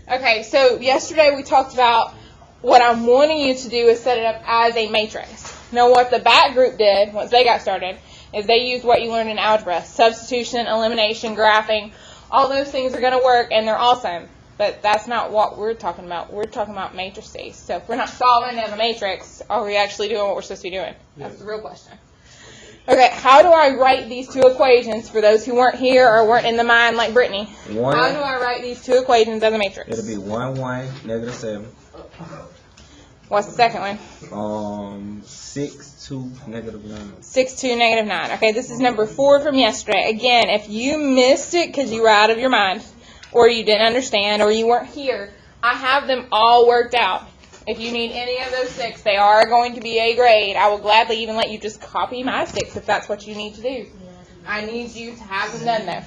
Okay, so yesterday we talked about what I'm wanting you to do is set it up as a matrix. Now what the back group did, once they got started, is they used what you learned in algebra. Substitution, elimination, graphing, all those things are going to work and they're awesome. But that's not what we're talking about. We're talking about matrices. So if we're not solving as a matrix, are we actually doing what we're supposed to be doing? That's the real question. Okay, how do I write these two equations for those who weren't here or weren't in the mind like Brittany? How do I write these two equations as a matrix? It'll be 1, 1, negative 7. What's the second one? 6, 2, negative 9. 6, 2, negative 9. Okay, this is number 4 from yesterday. Again, if you missed it because you were out of your mind, or you didn't understand, or you weren't here, I have them all worked out. If you need any of those 6, they are going to be A grade. I will gladly even let you just copy my 6 if that's what you need to do. I need you to have them done though.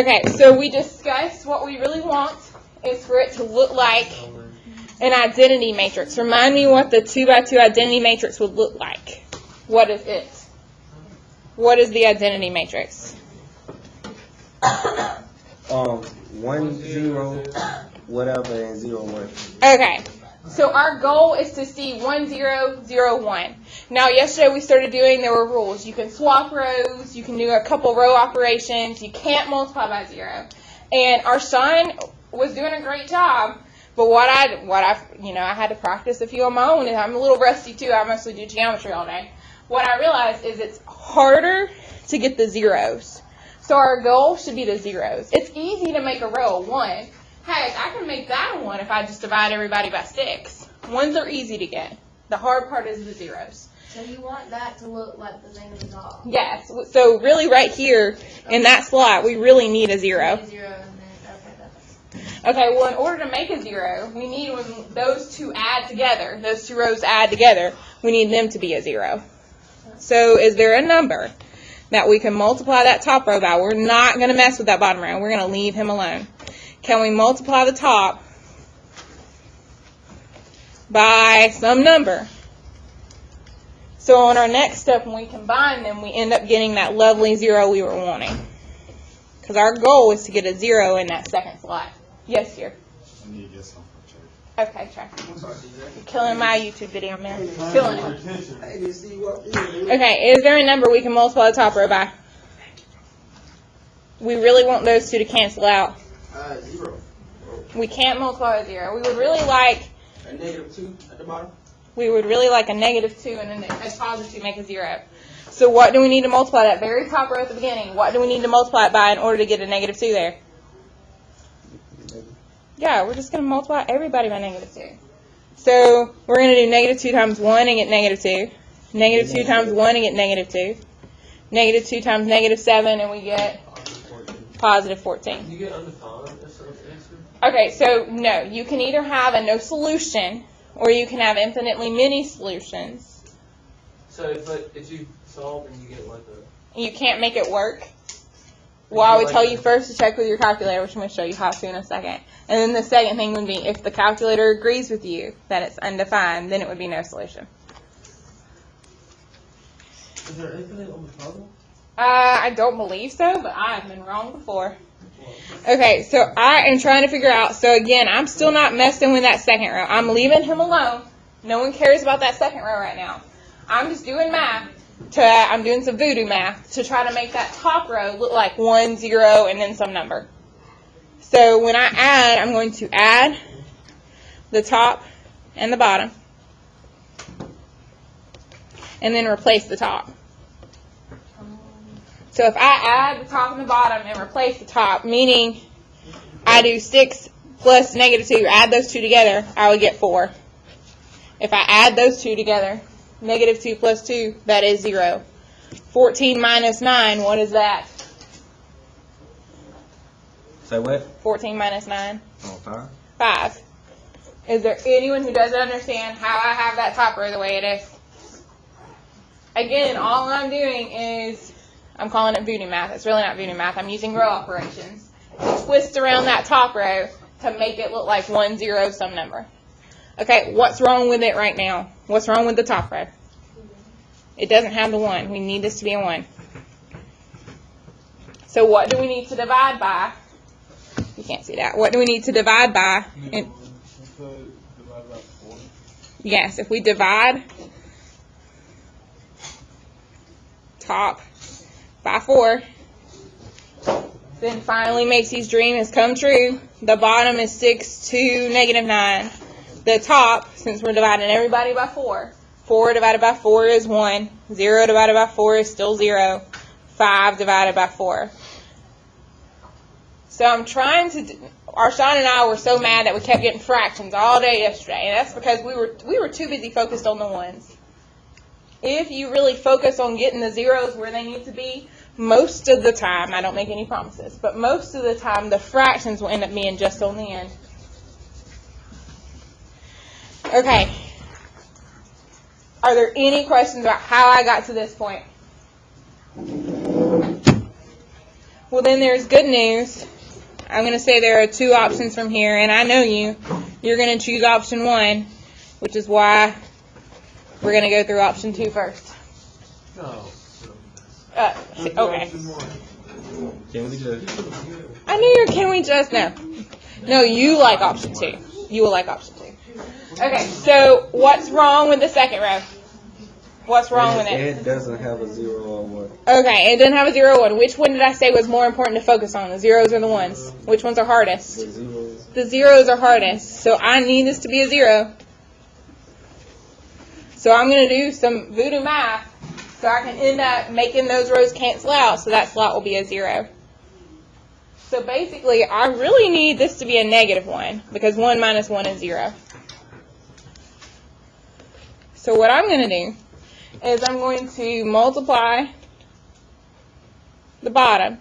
Okay, so we discussed what we really want is for it to look like an identity matrix. Remind me what the 2x2 identity matrix would look like. What is it? What is the identity matrix? 1, 0, whatever, and 0, 1. Okay. So our goal is to see 1, 0, 0, 1. Now yesterday we started doing, there were rules. You can swap rows, you can do a couple row operations, you can't multiply by 0. And our son was doing a great job, but I had to practice a few on my own, and I'm a little rusty too. I mostly do geometry all day. What I realized is it's harder to get the zeros. So our goal should be the zeros. It's easy to make a row of 1. Heck, I can make that a 1 if I just divide everybody by 6. 1s are easy to get. The hard part is the zeros. So you want that to look like the thing at the top? Yes. So really right here in that slot, we really need a 0. Okay, well, in order to make a 0, we need when those two add together, those two rows add together, we need them to be a 0. So is there a number that we can multiply that top row by? We're not going to mess with that bottom row. We're going to leave him alone. Can we multiply the top by some number? So on our next step, when we combine them, we end up getting that lovely 0 we were wanting. Because our goal is to get a 0 in that second slot. Yes, dear? I need to get some for church. Okay, try. You're killing my YouTube video, man. Killing it. Okay, is there a number we can multiply the top row by? We really want those two to cancel out. 0. We can't multiply by 0. We would really like A negative 2 at the bottom. we would really like a negative 2 and a positive 2 make a 0. So what do we need to multiply that very top row at the beginning? What do we need to multiply it by in order to get a negative 2 there? Yeah, we're just going to multiply everybody by negative 2. So we're going to do negative 2 times 1 and get negative 2. Negative 2 times 1 and get negative 2. Negative 2 times negative 7 and we get positive 14. You get undefined as an answer? Okay, so no, you can either have a no solution or you can have infinitely many solutions. So if you solve and you get like a... You can't make it work. Well, I would tell you first to check with your calculator, which I'm going to show you how to in a second. And then the second thing would be if the calculator agrees with you that it's undefined, then it would be no solution. Is there infinite on the puzzle? I don't believe so, but I've been wrong before. Okay, so I am trying to figure out. So again, I'm still not messing with that second row. I'm leaving him alone. No one cares about that second row right now. I'm just doing math. I'm doing some voodoo math to try to make that top row look like 1, 0, and then some number. So when I add, I'm going to add the top and the bottom, and then replace the top. So if I add the top and the bottom and replace the top, meaning I do 6 plus negative 2, add those two together, I would get 4. If I add those two together, negative 2 plus 2, that is 0. 14 minus 9, what is that? Say what? 14 minus 9? Oh, 5. 5. Is there anyone who doesn't understand how I have that top row the way it is? Again, all I'm doing is, I'm calling it voodoo math. It's really not voodoo math. I'm using row operations to twist around that top row to make it look like 1, 0, some number. Okay, what's wrong with it right now? What's wrong with the top row? It doesn't have the 1. We need this to be a 1. So what do we need to divide by? can't see that. What do we need to divide by? Divide by 4. Yes, if we divide top by 4, then finally Macy's dream has come true. The bottom is 6 to negative 9. The top, since we're dividing everybody by 4, 4 divided by 4 is 1. 0 divided by 4 is still 0. 5 divided by 4. So I'm trying to, Arshawn and I were so mad that we kept getting fractions all day yesterday, and that's because we were too busy focused on the ones. If you really focus on getting the zeros where they need to be, most of the time, I don't make any promises, but most of the time the fractions will end up being just on the end. Okay. Are there any questions about how I got to this point? Well, then there's good news. I'm going to say there are 2 options from here, and I know you. You're going to choose option 1, which is why we're going to go through option 2 first. No. Okay. Can we just? I knew you can we just? No, you like option 2. You will like option 2. Okay, so what's wrong with the second row? What's wrong with it? It doesn't have a 0 or 1. Okay, it doesn't have a 0 or 1. Which one did I say was more important to focus on? The zeros or the ones? Which ones are hardest? The zeros. The zeros are hardest. So I need this to be a 0. So I'm going to do some voodoo math so I can end up making those rows cancel out. So that slot will be a 0. So basically, I really need this to be a negative 1 because 1 minus 1 is 0. So what I'm going to do is I'm going to multiply the bottom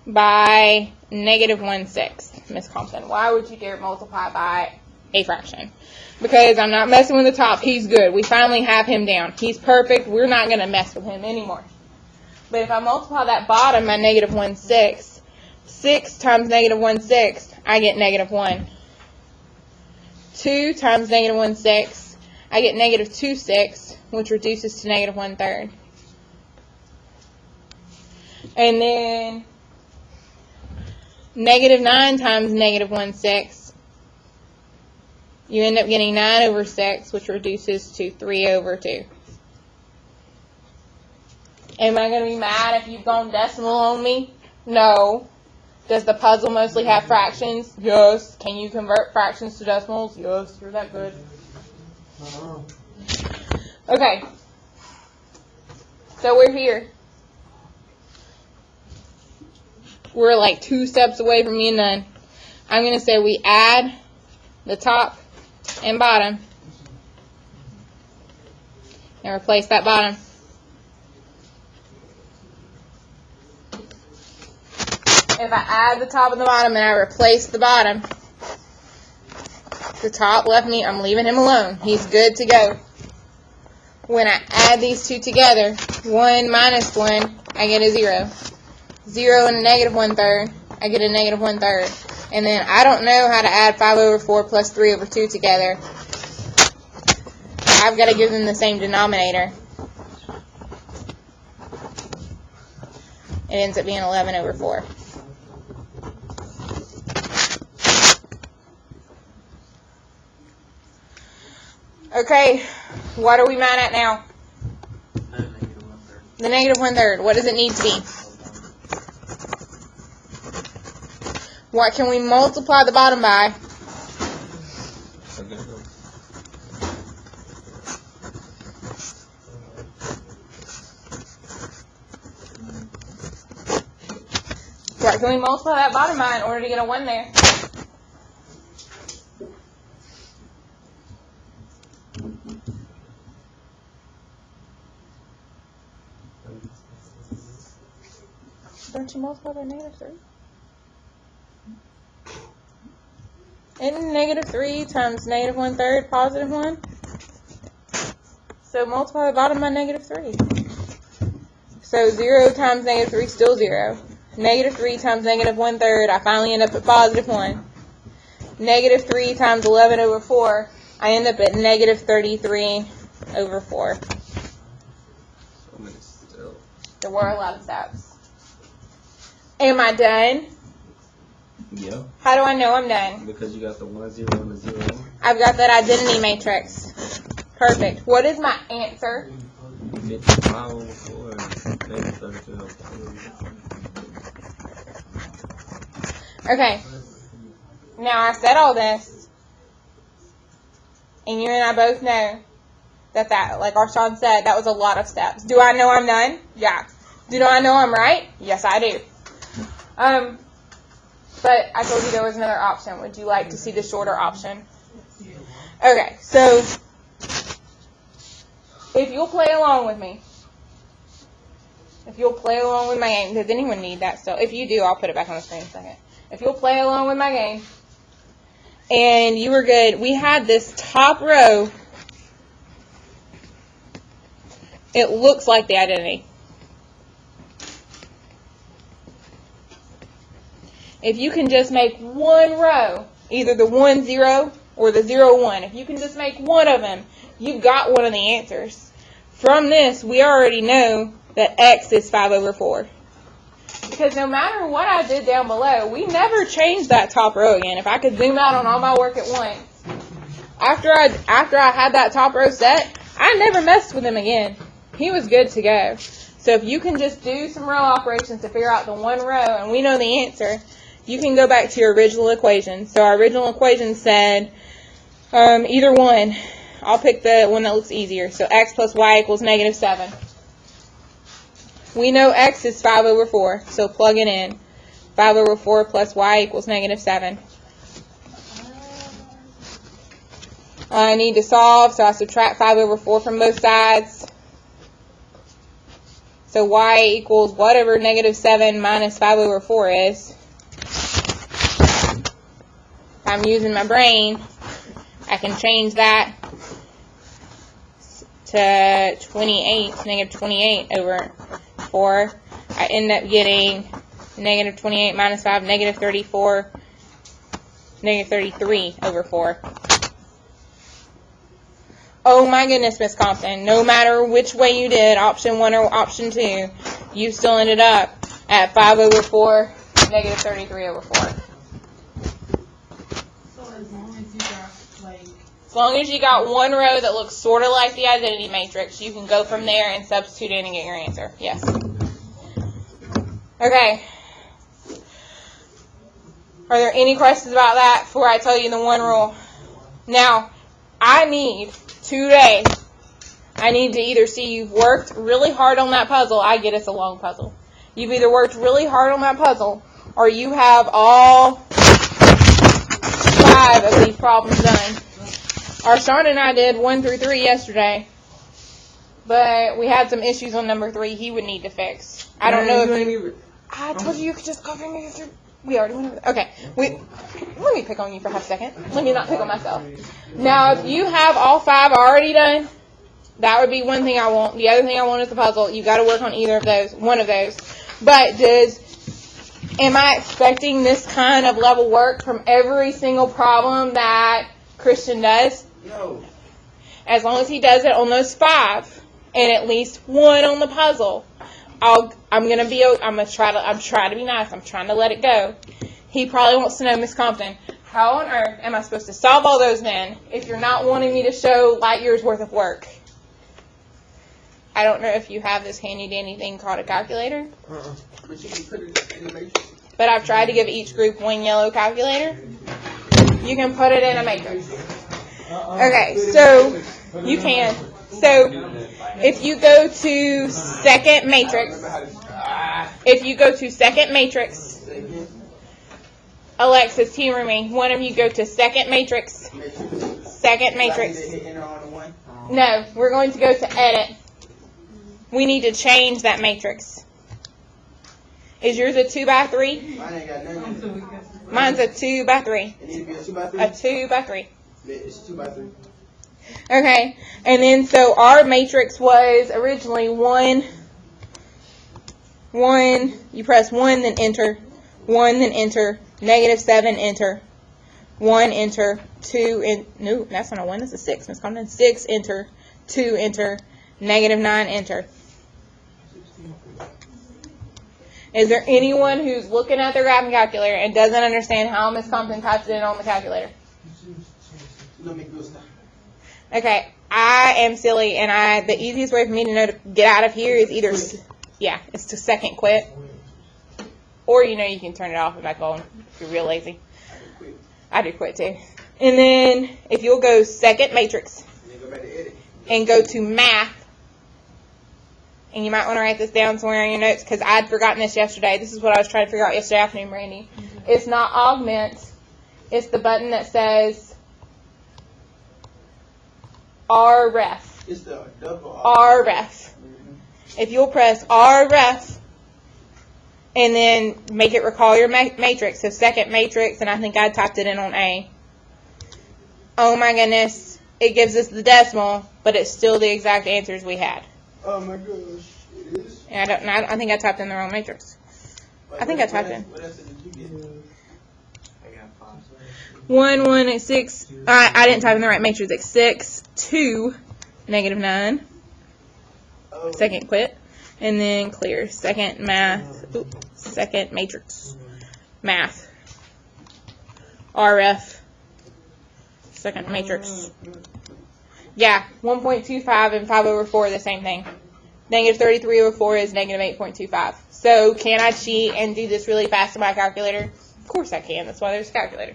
by negative 1/6. Miss Compton, why would you dare multiply by a fraction? Because I'm not messing with the top. He's good. We finally have him down. He's perfect. We're not going to mess with him anymore. But if I multiply that bottom by negative 1/6, 6 times negative 1/6, I get negative 1. 2 times negative 1/6, I get negative 2/6, which reduces to negative 1/3. And then negative 9 times negative 1/6, you end up getting 9 over 6, which reduces to 3 over 2. Am I going to be mad if you've gone decimal on me? No. Does the puzzle mostly have fractions? Yes. Can you convert fractions to decimals? Yes. You're that good. Okay. So we're here. We're like 2 steps away from being done. I'm going to say we add the top and bottom and replace that bottom. If I add the top and the bottom and I replace the bottom, the top left me, I'm leaving him alone. He's good to go. When I add these 2 together, 1 minus 1, I get a 0. 0 and a negative 1/3, I get a negative 1/3. And then I don't know how to add 5 over 4 plus 3 over 2 together. I've got to give them the same denominator. It ends up being 11 over 4. Okay, what are we mad at now? The negative 1/3. What does it need to be? What can we multiply the bottom by? What can we multiply that bottom by in order to get a 1 there? Don't you multiply by negative 3? Isn't negative 3 times negative 1/3 positive 1? So multiply the bottom by negative 3. So 0 times negative 3 is still 0. Negative 3 times negative 1/3, I finally end up at positive 1. Negative 3 times 11 over 4, I end up at negative 33 over 4. There were a lot of steps. Am I done? Yeah, How do I know I'm done? because you got the 1, 0, and the 0, 1. I've got that identity matrix. Perfect. What is my answer? 55 over 4 and negative 32 over 4. Okay. Now I said all this, and you and I both know that, like Arshawn said, that was a lot of steps. Do I know I'm done? Yeah. Do I know I'm right? Yes, I do. But I told you there was another option. Would you like to see the shorter option? Okay, so if you'll play along with me, if you'll play along with my game, does anyone need that still? If you do, I'll put it back on the screen in a second. If you'll play along with my game, and you were good, we had this top row. It looks like the identity. If you can just make one row, either the 1, 0 or the 0, 1, if you can just make one of them, you've got one of the answers. From this, we already know that x is 5 over 4. Because no matter what I did down below, we never changed that top row again. If I could zoom out on all my work at once, after I had that top row set, I never messed with him again. He was good to go. So if you can just do some row operations to figure out the one row, and we know the answer, you can go back to your original equation. So our original equation said either one. I'll pick the one that looks easier. So x plus y equals negative 7. We know x is 5 over 4, so plug it in. 5 over 4 plus y equals negative 7. I need to solve, so I subtract 5 over 4 from both sides. So y equals whatever negative 7 minus 5 over 4 is. If I'm using my brain, I can change that to 28, negative 28 over 4. I end up getting negative 28 minus 5, negative 34, negative 33 over 4. Oh my goodness, Miss Compton. No matter which way you did, option 1 or option 2, you still ended up at 5 over 4, negative 33 over 4. As long as you got one row that looks sort of like the identity matrix, you can go from there and substitute in and get your answer. Yes. Okay. Are there any questions about that before I tell you the one rule? Now, I need 2 days. I need to either see you've worked really hard on that puzzle. I get it's a long puzzle. You've either worked really hard on that puzzle, or you have all 5 of these problems done. Arshawn and I did 1 through 3 yesterday, but we had some issues on number 3 he would need to fix. I don't know if you... I told you could just go through. We already went over that. Okay. Let me pick on you for half a second. Let me not pick on myself. Now, if you have all 5 already done, that would be one thing I want. The other thing I want is the puzzle. You've got to work on either of those, one of those. But am I expecting this kind of level work from every single problem that Christian does? No. As long as he does it on those 5 and at least 1 on the puzzle, I'm trying to be nice. I'm trying to let it go. He probably wants to know, Miss Compton, how on earth am I supposed to solve all those then if you're not wanting me to show light years worth of work? I don't know if you have this handy dandy thing called a calculator. But you can put it in the matrix. But I've tried to give each group one yellow calculator. You can put it in a matrix. Okay, so you can. So if you go to second matrix, Alexis, humor me. One of you go to second matrix. Second matrix. No, we're going to go to edit. We need to change that matrix. Is yours a 2 by 3? Mine ain't got nothing. Mine's a 2 by 3. It needs to be a 2 by 3? A 2 by 3. It's 2 by 3. Okay, and then so our matrix was originally 1, you press 1, then enter, 1, then enter, negative 7, enter, 1, enter, 2, no, that's not a 1, that's a 6, Miss Compton, 6, enter, 2, enter, negative 9, enter. Is there anyone who's looking at their graphing calculator and doesn't understand how Miss Compton types it in on the calculator? Let me go stop. Okay, I am silly, and the easiest way for me to know to get out of here is either, it's to second quit, or you can turn it off and back on if you're real lazy. I do quit too. And then if you'll go second matrix And then go back to edit. and go to math, and you might want to write this down somewhere in your notes because I'd forgotten this yesterday. This is what I was trying to figure out yesterday afternoon, Randy. It's not augment. It's the button that says RREF. It's the double RREF. If you'll press RREF and then make it recall your matrix, so second matrix, and I think I typed it in on A. Oh my goodness, it gives us the decimal, but it's still the exact answers we had. Oh my gosh, it is. And I think I typed in the wrong matrix. I think I typed in. What else did you get? I got 5. 1, 1, 6. I didn't type in the right matrix. It's 6, 2, -9. Oh. Second quit. And then clear. Second math. Second matrix. Math. RF. Second matrix. Yeah, 1.25 and 5/4 are the same thing. -33/4 is -8.25. So can I cheat and do this really fast in my calculator? Of course I can. That's why there's a calculator.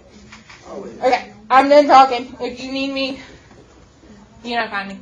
Always. Okay, I'm done talking. If you need me, you know, find me.